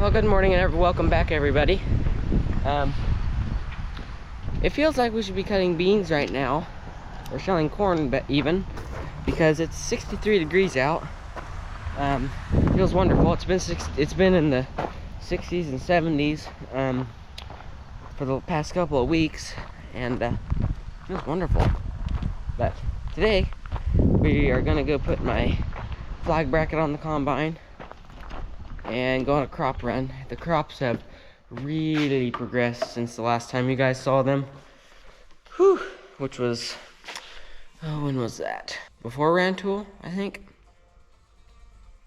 Well, good morning and welcome back, everybody. It feels like we should be cutting beans right now, or shelling corn, but even because it's 63 degrees out. Feels wonderful. It's been in the 60s and 70s for the past couple of weeks, and feels wonderful. But today we are gonna go put my flag bracket on the combine and go on a crop run. The crops have really progressed since the last time you guys saw them. Whew, which was, oh, when was that? Before Rantoul, I think?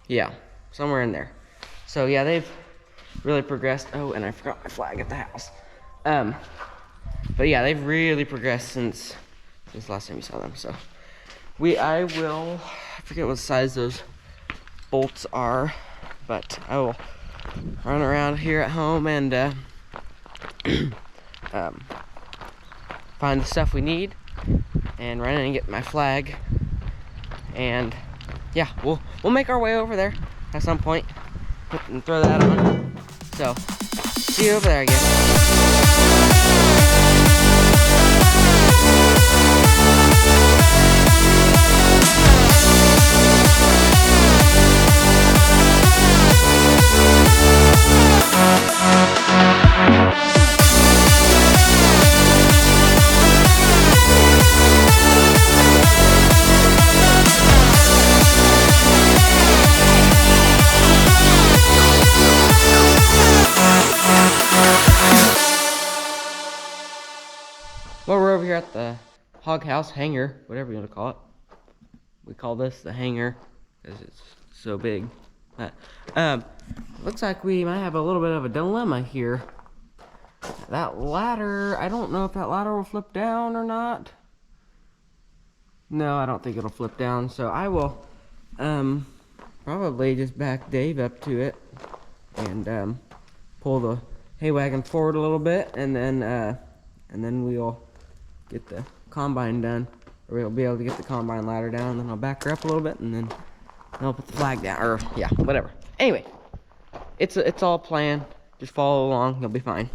Yeah, somewhere in there. So yeah, they've really progressed. Oh, and I forgot my flag at the house. But yeah, they've really progressed since last time you saw them. So I forget what size those bolts are, but I will run around here at home and find the stuff we need and run in and get my flag, and yeah, we'll make our way over there at some point and throw that on. So see you over there, I guess. Well, we're over here at the hog house hangar, whatever you want to call it. We call this the hangar because it's so big. But, looks like we might have a little bit of a dilemma here. That ladder, I don't know if that ladder will flip down or not. No, I don't think it'll flip down. So I will probably just back Dave up to it and pull the hay wagon forward a little bit, and then we'll get the combine done, or we'll be able to get the combine ladder down, and then I'll back her up a little bit, and then I'll put the flag down, or yeah, whatever. Anyway, it's all planned. Just follow along, you'll be fine.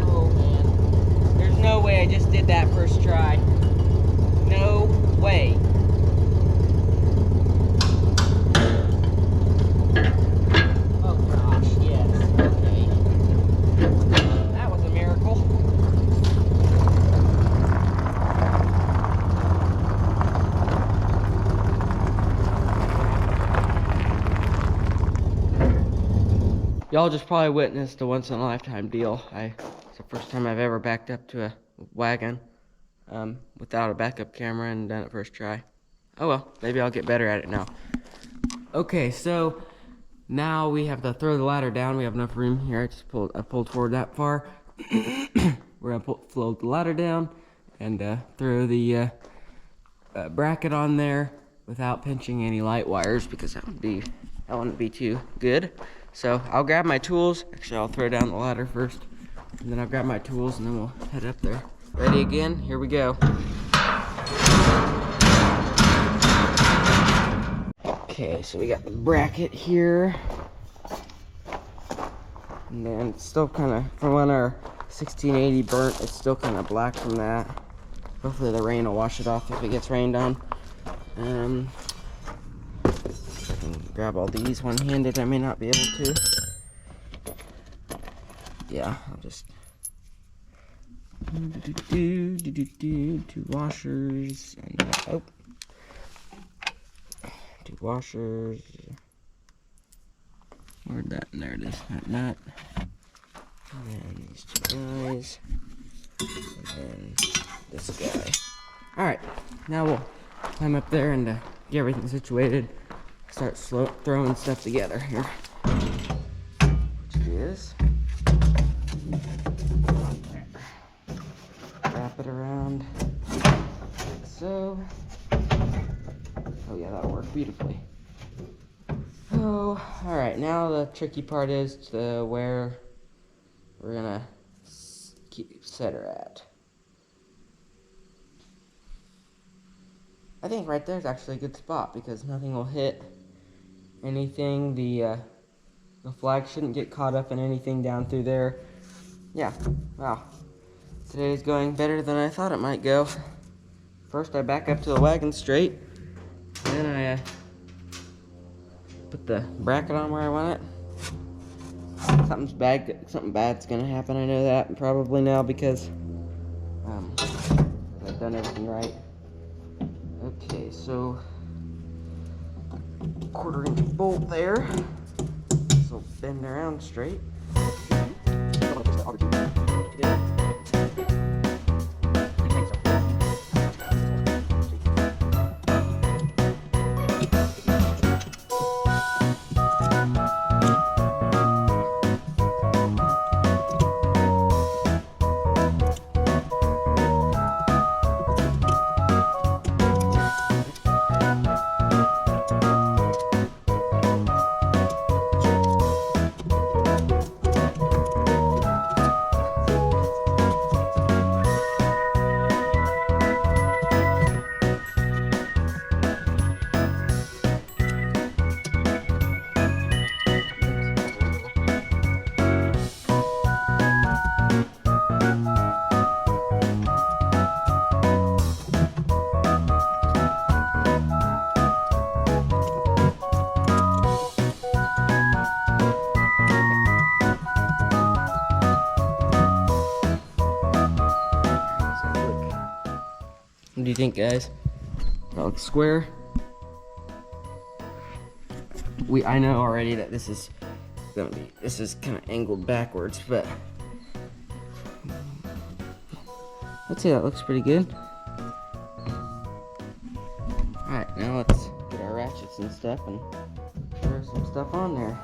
Oh man, there's no way I just did that first try. No way. Y'all just probably witnessed a once-in-a-lifetime deal. It's the first time I've ever backed up to a wagon without a backup camera and done it first try. Oh well, maybe I'll get better at it now. Okay, so now we have to throw the ladder down. We have enough room here. I pulled forward that far. We're gonna float the ladder down and throw the bracket on there without pinching any light wires, because that wouldn't be too good. So I'll grab my tools. Actually, I'll throw down the ladder first, and then I'll grab my tools, and then we'll head up there. Ready again? Here we go. Okay, so we got the bracket here, and then it's still kind of, from when our 1680 burnt, it's still kind of black from that. Hopefully the rain will wash it off if it gets rained on. I can grab all these one-handed. I may not be able to. Yeah, I'll just two washers and two washers. Where'd that? There it is. That nut. And then these two guys. And then this guy. All right, now we'll climb up there and get everything situated. Start throwing stuff together here, which is wrap it around like so. Oh yeah, that'll work beautifully. Oh, all right. Now the tricky part is to where we're gonna set her at. I think right there's actually a good spot because nothing will hit anything. The flag shouldn't get caught up in anything down through there. Yeah, wow. Today's going better than I thought it might go. First I back up to the wagon straight, then I put the bracket on where I want it. Something bad's gonna happen, I know that probably now because I've done everything right. Okay, so 1/4 inch bolt there. This will bend around straight. What do you think, guys? That looks square. I know already that this is kind of angled backwards, but I'd say that looks pretty good. Alright, now let's get our ratchets and stuff and throw some stuff on there.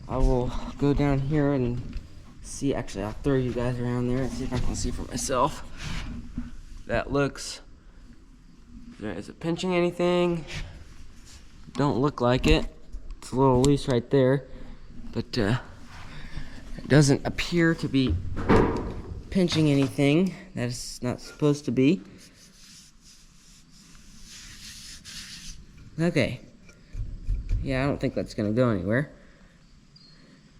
I will go down here and see. Actually, I'll throw you guys around there and see if I can see for myself. That looks. Is it pinching anything? Don't look like it. It's a little loose right there, but it doesn't appear to be pinching anything. That is not supposed to be. Okay. Yeah, I don't think that's gonna go anywhere.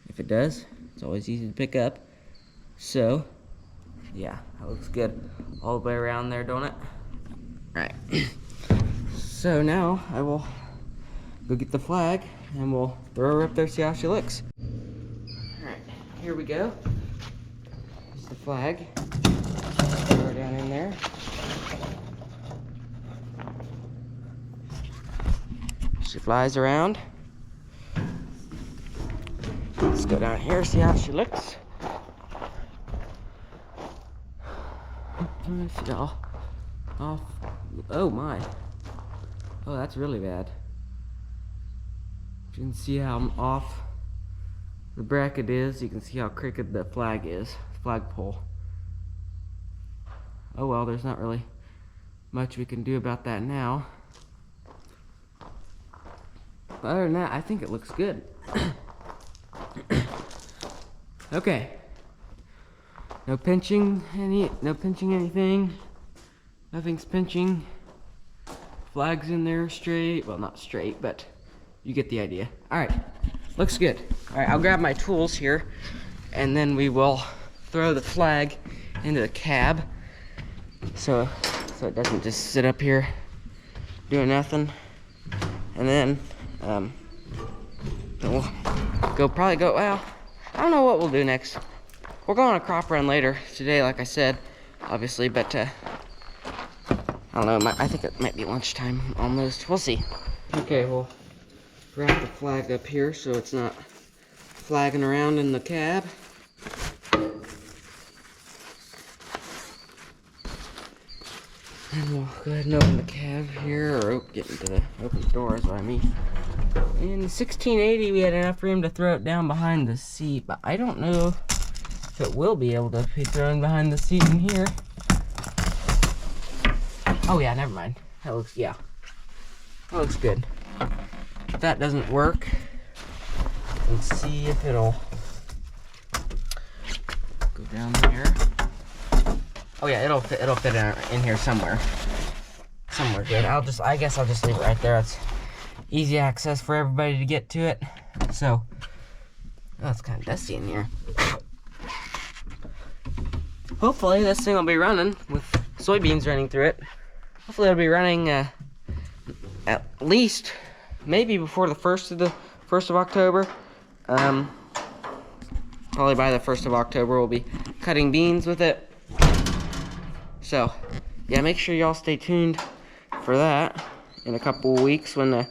If it does, it's always easy to pick up. So, yeah, that looks good all the way around there, don't it? Alright. So now I will go get the flag and we'll throw her up there, see how she looks. Alright, here we go. Here's the flag. Throw her down in there. She flies around. Let's go down here, see how she looks. Let me see all. Oh my. Oh, that's really bad. You can see how off the bracket is. You can see how crooked the flag is, flagpole. Oh well, there's not really much we can do about that now. But other than that, I think it looks good. Okay. No pinching anything. Nothing's pinching. Flag's in there straight. Well, not straight, but you get the idea. Alright, looks good. Alright, I'll grab my tools here, and then we will throw the flag into the cab so it doesn't just sit up here doing nothing. And then we'll probably go, well, I don't know what we'll do next. We're going on a crop run later today, like I said, obviously, but I don't know, I think it might be lunchtime almost. We'll see. Okay, well, wrap the flag up here so it's not flagging around in the cab. And we'll go ahead and open the cab here, or get into the open the door is what I mean. In 1680, we had enough room to throw it down behind the seat, but I don't know if it will be able to be thrown behind the seat in here. Oh yeah, never mind. That looks, yeah. That looks good. If that doesn't work, let's see if it'll go down here. Oh yeah, it'll fit in here somewhere. Somewhere good. I guess I'll just leave it right there. It's easy access for everybody to get to it. So, oh, it's kind of dusty in here. Hopefully this thing will be running with soybeans running through it. Hopefully it'll be running at least maybe before the 1st of October. Probably by the 1st of October we'll be cutting beans with it. So, yeah, make sure y'all stay tuned for that in a couple of weeks when we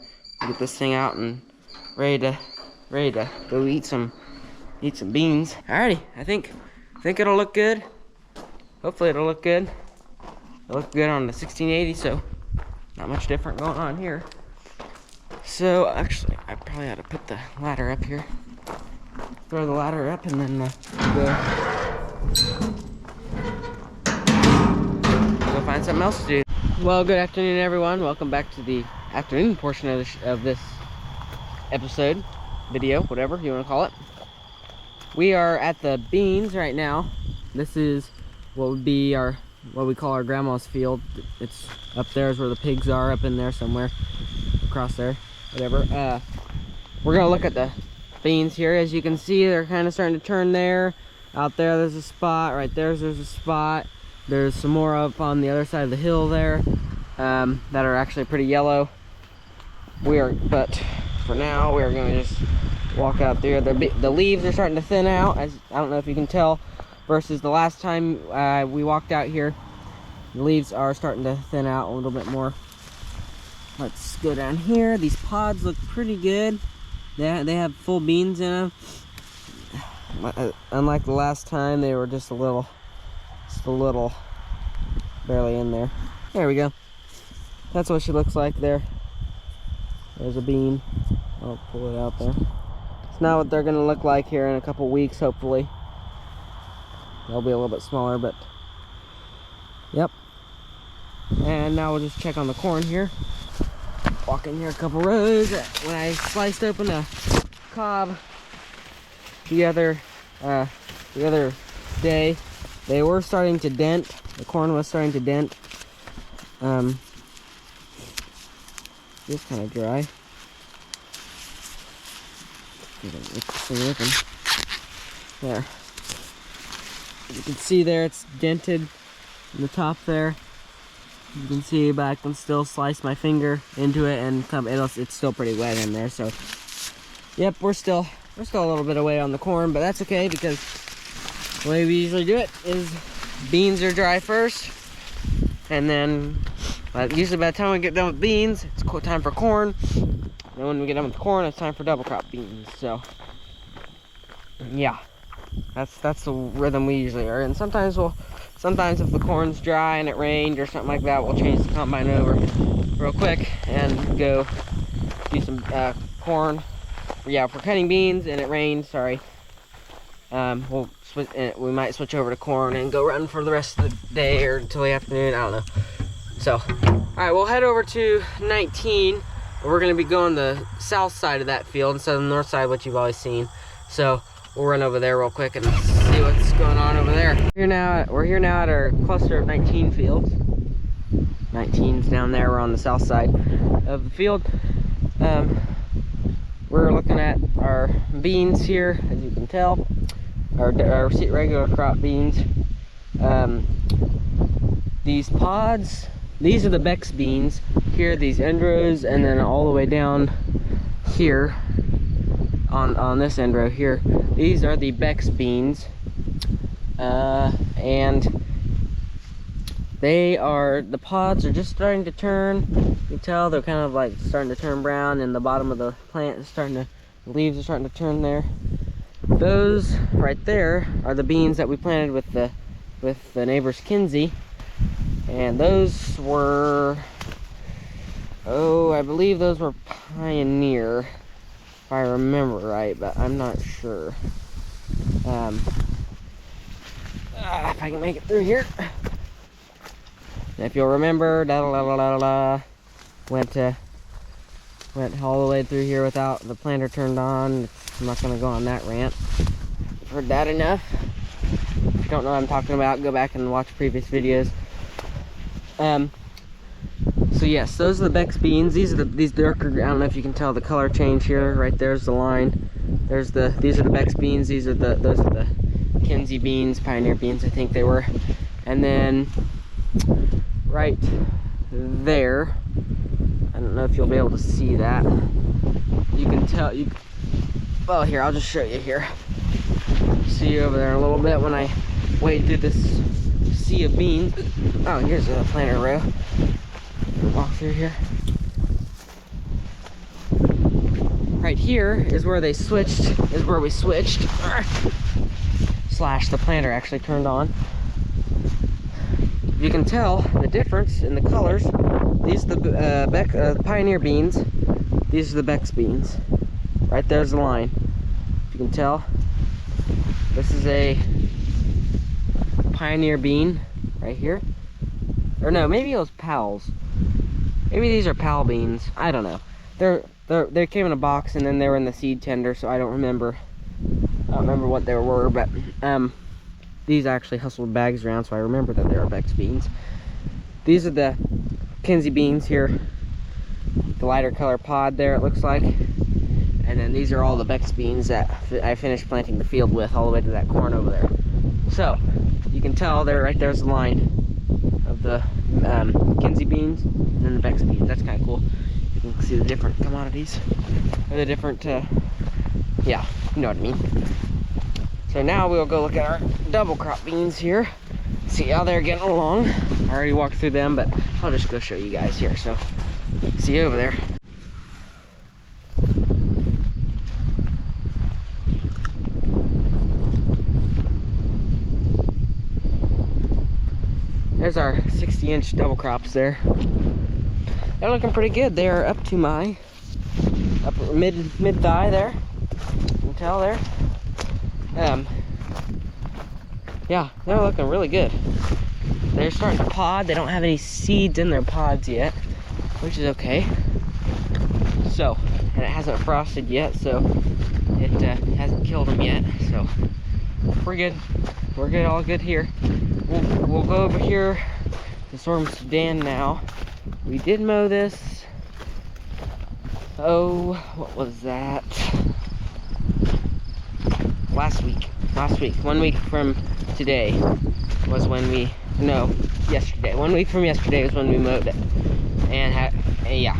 get this thing out and ready to go eat some beans. Alrighty, I think it'll look good. Hopefully it'll look good. It'll look good on the 1680, so not much different going on here. So actually, I probably ought to put the ladder up here. Throw the ladder up and then go find something else to do. Well, good afternoon, everyone. Welcome back to the afternoon portion of this episode, video, whatever you want to call it. We are at the beans right now. This is what would be what we call our grandma's field. It's up there is where the pigs are, up in there somewhere, across there, whatever. We're gonna look at the beans here. As you can see, they're kind of starting to turn there. Out there's a spot. Right there's a spot. There's some more up on the other side of the hill there that are actually pretty yellow. But for now, we're going to just walk out there. The leaves are starting to thin out, as I don't know if you can tell, versus the last time we walked out here. The leaves are starting to thin out a little bit more. Let's go down here. These pods look pretty good. They have full beans in them. Unlike the last time, they were just a little barely in there. There we go. That's what she looks like there. There's a bean. I'll pull it out there. It's not what they're gonna look like here in a couple weeks, hopefully. They'll be a little bit smaller, but yep. And now we'll just check on the corn here. Walk in here a couple rows. When I sliced open a cob the other day, they were starting to dent. The corn was starting to dent. It's kind of dry. Get this thing open. There. You can see there it's dented in the top there. You can see, but I can still slice my finger into it and it's still pretty wet in there. So, yep, we're still a little bit away on the corn, but that's okay because the way we usually do it is beans are dry first, and then usually by the time we get done with beans, it's time for corn. And when we get done with corn, it's time for double crop beans. So, yeah, that's the rhythm we usually are. And sometimes if the corn's dry and it rained or something like that, we'll change the combine over real quick and go do some corn. Yeah, if we're cutting beans and it rains, sorry, we might switch over to corn and go run for the rest of the day or until the afternoon. I don't know. So, all right, we'll head over to 19. We're going to be going the south side of that field instead of the north side, which you've always seen. So we'll run over there real quick and see what's going on over there. We're here now at our cluster of 19 fields. 19's down there. We're on the south side of the field. We're looking at our beans here, as you can tell. Our regular crop beans. These pods, these are the Bex beans. Here, these end rows, and then all the way down here on this end row here, these are the Bex beans, and The pods are just starting to turn. You can tell they're kind of like starting to turn brown, and the bottom of the plant is the leaves are starting to turn there. Those right there are the beans that we planted with the neighbor's Kinsey. And those were, I believe those were Pioneer, if I remember right, but I'm not sure. If I can make it through here. If you'll remember, went all the way through here without the planter turned on. I'm not gonna go on that rant. I've heard that enough. If you don't know what I'm talking about, go back and watch previous videos. So yes, those are the Beck's beans. These darker, I don't know if you can tell the color change here. Right there's the line. These are the Beck's beans. Those are the Kinsey beans, Pioneer beans, I think they were. And then right there, I don't know if you'll be able to see that. You can tell, well, here, I'll just show you here. See you over there in a little bit when I wade through this sea of beans. Oh, here's a planter row. Walk through here. Right here is where we switched. Slash the planter actually turned on. You can tell the difference in the colors. These are the Pioneer beans. These are the Beck's beans. Right there's the line. You can tell. This is a Pioneer bean right here. Or no, maybe it was Powell's. Maybe these are Powell beans. I don't know. They came in a box and then they were in the seed tender, so I don't remember. I don't remember what they were, but these actually hustled bags around, so I remember that they are Beck's beans. These are the Kinsey beans here. The lighter color pod there, it looks like. And then these are all the Beck's beans that I finished planting the field with, all the way to that corn over there. So you can tell there, right there's the line of the Kinsey beans and then the Beck's beans. That's kind of cool. You can see the different commodities, or the different, yeah, you know what I mean. So now we'll go look at our double crop beans here, see how they're getting along. I already walked through them, but I'll just go show you guys here. So see you over there. There's our 60-inch double crops there. They're looking pretty good. They are up to my upper mid thigh there. You can tell there. Yeah, they're looking really good. They're starting to pod. They don't have any seeds in their pods yet, which is okay. So, and it hasn't frosted yet, so it hasn't killed them yet. So we're good. We're good. All good here. We'll go over here to Storm Sudan now. We did mow this. Oh, what was that? Last week. 1 week from today was when we, no, yesterday. 1 week from yesterday was when we mowed it. And yeah, yeah.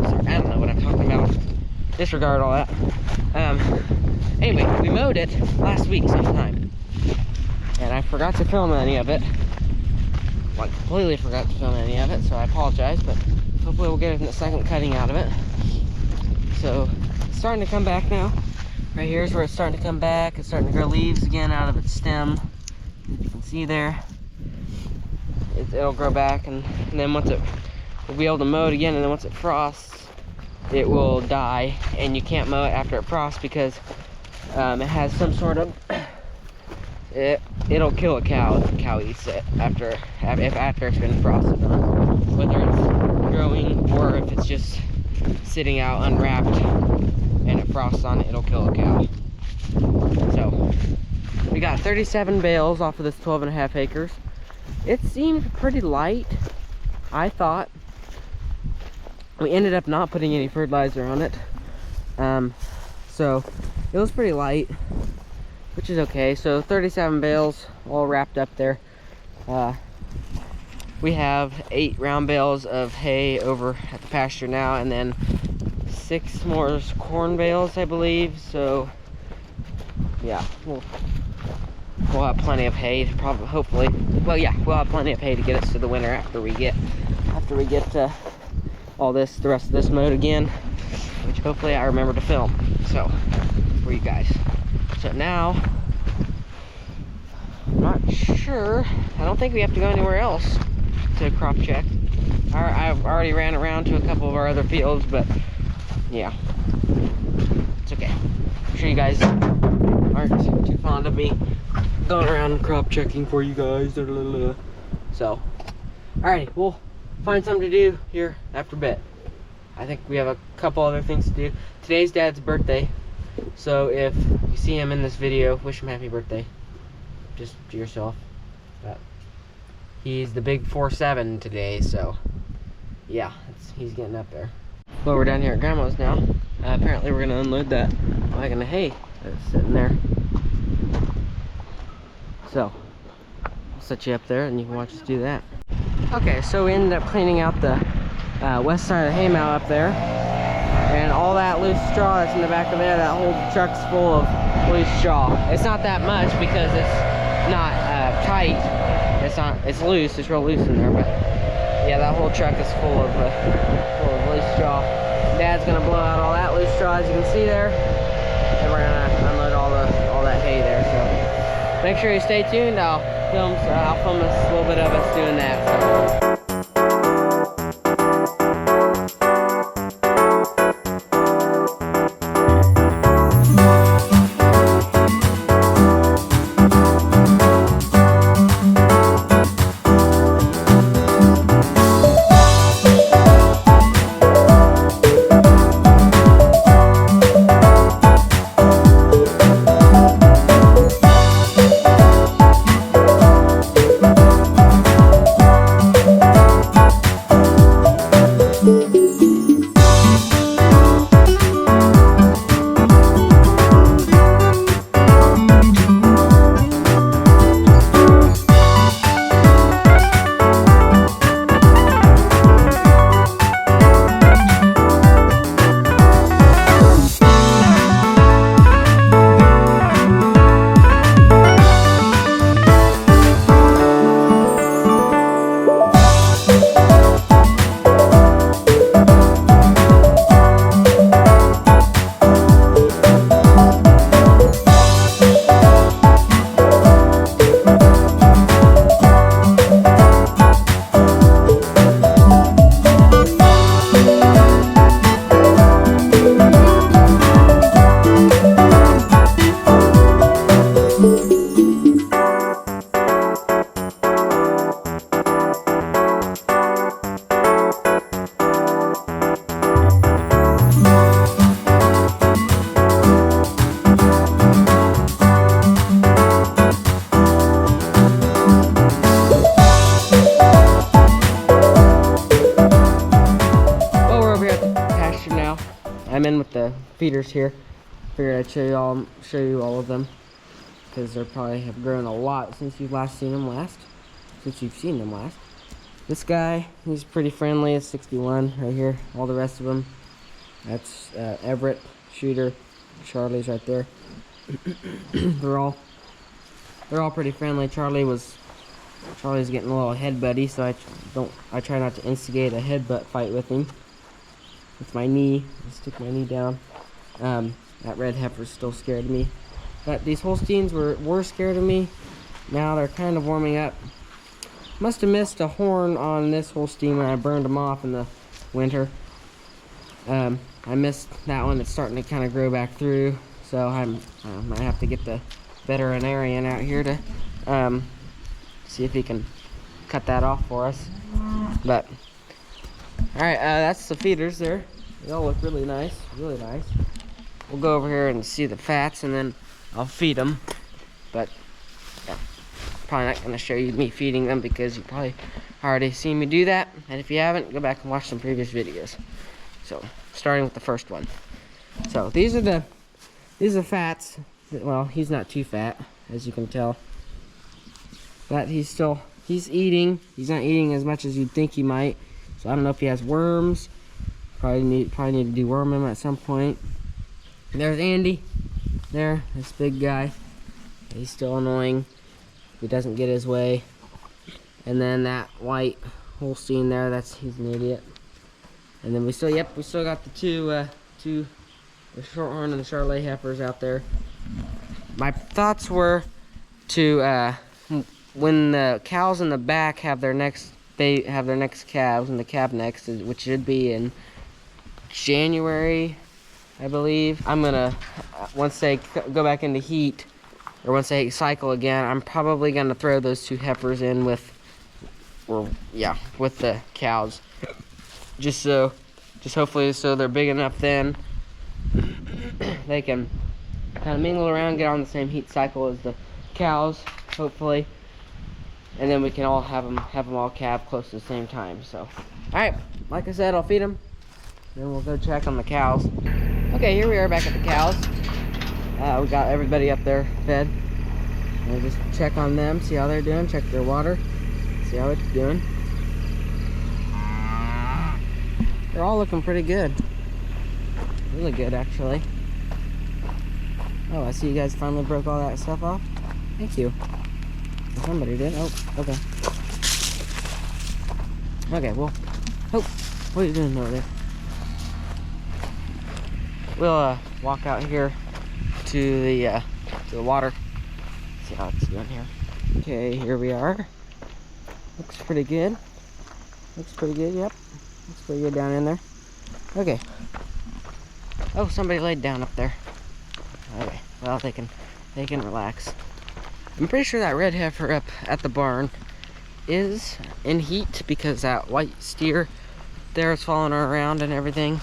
Sorry, I don't know what I'm talking about. Disregard all that. Anyway, we mowed it last week sometime. And I forgot to film any of it. Like, completely forgot to film any of it, so I apologize, but hopefully we'll get a second cutting out of it. So, it's starting to come back now. Right here is where it's starting to come back. It's starting to grow leaves again out of its stem. As you can see there. It'll grow back, and then once we'll be able to mow it again, and then once it frosts, it will die, and you can't mow it after it frosts because it has some sort of, it'll kill a cow if the cow eats it after it's been frosted on. Whether it's growing or if it's just sitting out unwrapped and it frosts on it, it'll kill a cow. So we got 37 bales off of this 12.5 acres. It seemed pretty light, I thought. We ended up not putting any fertilizer on it. So it was pretty light, which is okay. So 37 bales all wrapped up there. We have 8 round bales of hay over at the pasture now, and then 6 more corn bales, I believe. So yeah, we'll have plenty of hay to probably, hopefully, well, yeah, we'll have plenty of hay to get us to the winter after we get all this, the rest of this mowed again, which hopefully I remember to film, so, for you guys. So now, I'm not sure, I don't think we have to go anywhere else to crop check. I've already ran around to a couple of our other fields, but yeah, it's okay. I'm sure you guys aren't too fond of me going around crop checking for you guys. So, alrighty, we'll find something to do here after a bit. I think we have a couple other things to do. Today's Dad's birthday, so if you see him in this video, wish him happy birthday. Just to yourself. But he's the big 4'7" today, so yeah, he's getting up there. Well, we're down here at Grandma's now. Apparently we're gonna unload that wagon of hay that's sitting there. So, I'll set you up there and you can watch us do that. Okay, so we ended up cleaning out the west side of the hay mow up there. And all that loose straw that's in the back of there, that whole truck's full of loose straw. It's not that much because it's not tight. It's loose, it's real loose in there, but yeah, that whole truck is full of loose straw. Dad's gonna blow out all that loose straw, as you can see there. And we're gonna unload all that hay there, so. Make sure you stay tuned. I'll film a little bit of us doing that. So. I'm in with the feeders here. Figured I'd show you all of them, because they probably have grown a lot since you've seen them last. This guy, he's pretty friendly. It's 61 right here. All the rest of them, that's Everett, Shooter, Charlie's right there. they're all pretty friendly. Charlie's getting a little head buddy, so I try not to instigate a headbutt fight with him. With my knee, I stick my knee down. That red heifer's still scared of me. But these Holsteins were scared of me. Now they're kind of warming up. Must have missed a horn on this Holstein when I burned them off in the winter. I missed that one. It's starting to kind of grow back through. So I might have to get the veterinarian out here to see if he can cut that off for us. But alright, that's the feeders there. They all look really nice, really nice. We'll go over here and see the fats, and then I'll feed them. But yeah, probably not going to show you me feeding them, because you probably already seen me do that. And if you haven't, go back and watch some previous videos. So, starting with the first one. So these are the fats. Well, he's not too fat, as you can tell. But he's eating. He's not eating as much as you'd think he might. So I don't know if he has worms. Probably need to deworm him at some point. And there's Andy. There, this big guy. He's still annoying. He doesn't get his way. And then that white Holstein there, he's an idiot. And then we still got the two, the Shorthorn and the Charolais heifers out there. My thoughts were to, when the cows in the back have their next calves, and the calf next, which should be in January, I believe. I'm gonna, once they go back into heat, or once they cycle again, I'm probably gonna throw those two heifers in with the cows. Just hopefully so they're big enough then they can kind of mingle around, get on the same heat cycle as the cows, hopefully. And then we can all have them all calve close to the same time. So, all right, like I said, I'll feed them. Then we'll go check on the cows. Okay, here we are back at the cows. We got everybody up there fed. We'll just check on them, see how they're doing, check their water, see how it's doing. They're all looking pretty good. Really good, actually. Oh, I see you guys finally broke all that stuff off. Thank you. Somebody did. Oh, okay. Okay, well, what are you doing over there? We'll walk out here to the water. See how it's doing here. Okay, here we are. Looks pretty good. Looks pretty good. Yep. Looks pretty good down in there. Okay. Oh, somebody laid down up there. Okay. Well, they can relax. I'm pretty sure that red heifer up at the barn is in heat because that white steer there is following her around and everything.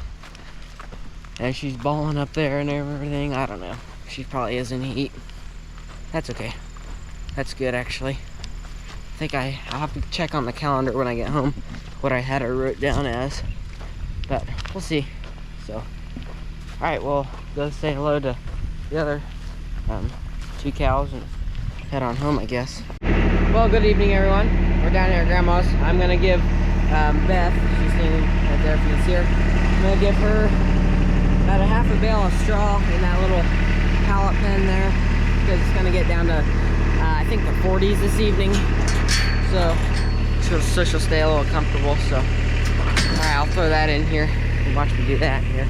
And she's bawling up there and everything. I don't know. She probably is in heat. That's okay. That's good, actually. I think I'll have to check on the calendar when I get home what I had her wrote down as. But we'll see. So, alright, we'll go say hello to the other two cows and head on home, I guess. Well, good evening, everyone. We're down here at Grandma's. I'm gonna give Beth, she's standing right there if you can see her, I'm gonna give her about a half a bale of straw in that little pallet pen there, because it's gonna get down to I think the 40s this evening, so she'll stay a little comfortable. So alright, I'll throw that in here and watch me do that here.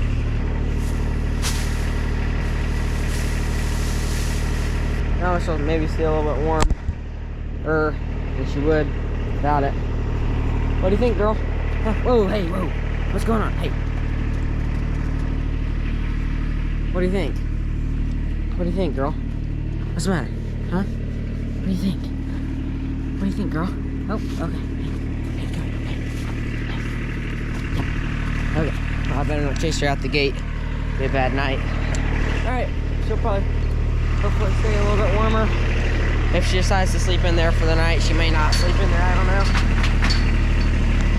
Now she'll maybe stay a little bit warmer than she would without it. What do you think, girl? Huh? Whoa, hey, whoa. What's going on? Hey. What do you think? What do you think, girl? What's the matter? Huh? What do you think? What do you think, girl? Oh, okay. Hey, come here. Hey. Okay. Well, I better not chase her out the gate. It'll be a bad night. Alright, she'll probably hopefully stay a little bit warmer. If she decides to sleep in there for the night, she may not sleep in there, I don't know.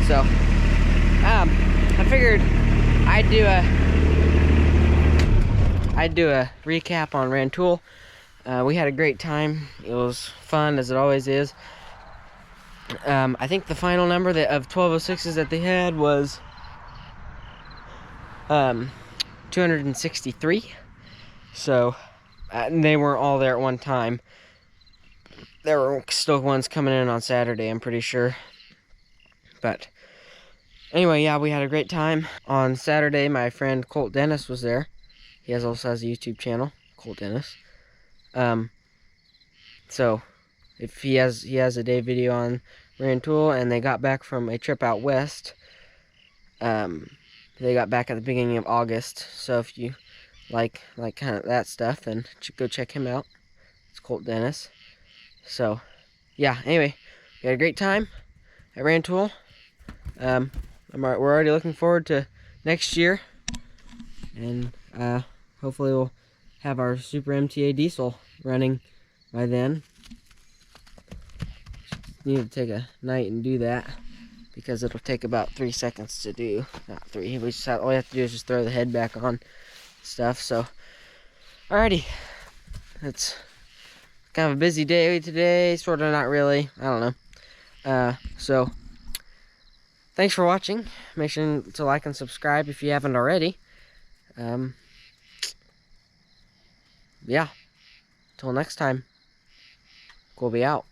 So, I figured I'd do a recap on Rantoul. We had a great time. It was fun, as it always is. I think the final number of 1206s that they had was 263. So, and they weren't all there at one time. There were still ones coming in on Saturday, I'm pretty sure. But anyway, yeah, we had a great time. On Saturday, my friend Colt Dennis was there. He also has a YouTube channel, Colt Dennis. So if he has a day video on Rantoul, and they got back from a trip out west. They got back at the beginning of August. So if you like kind of that stuff, then go check him out. It's Colt Dennis. So yeah, anyway, we had a great time at Rantoul. We're already looking forward to next year, and hopefully we'll have our Super MTA diesel running by then. Need to take a night and do that, because it'll take about 3 seconds to do. Not 3. All we have to do is just throw the head back on stuff. So alrighty, it's kind of a busy day today, sort of, not really, I don't know. So thanks for watching. Make sure to like and subscribe if you haven't already. Yeah, till next time. Kolbe out.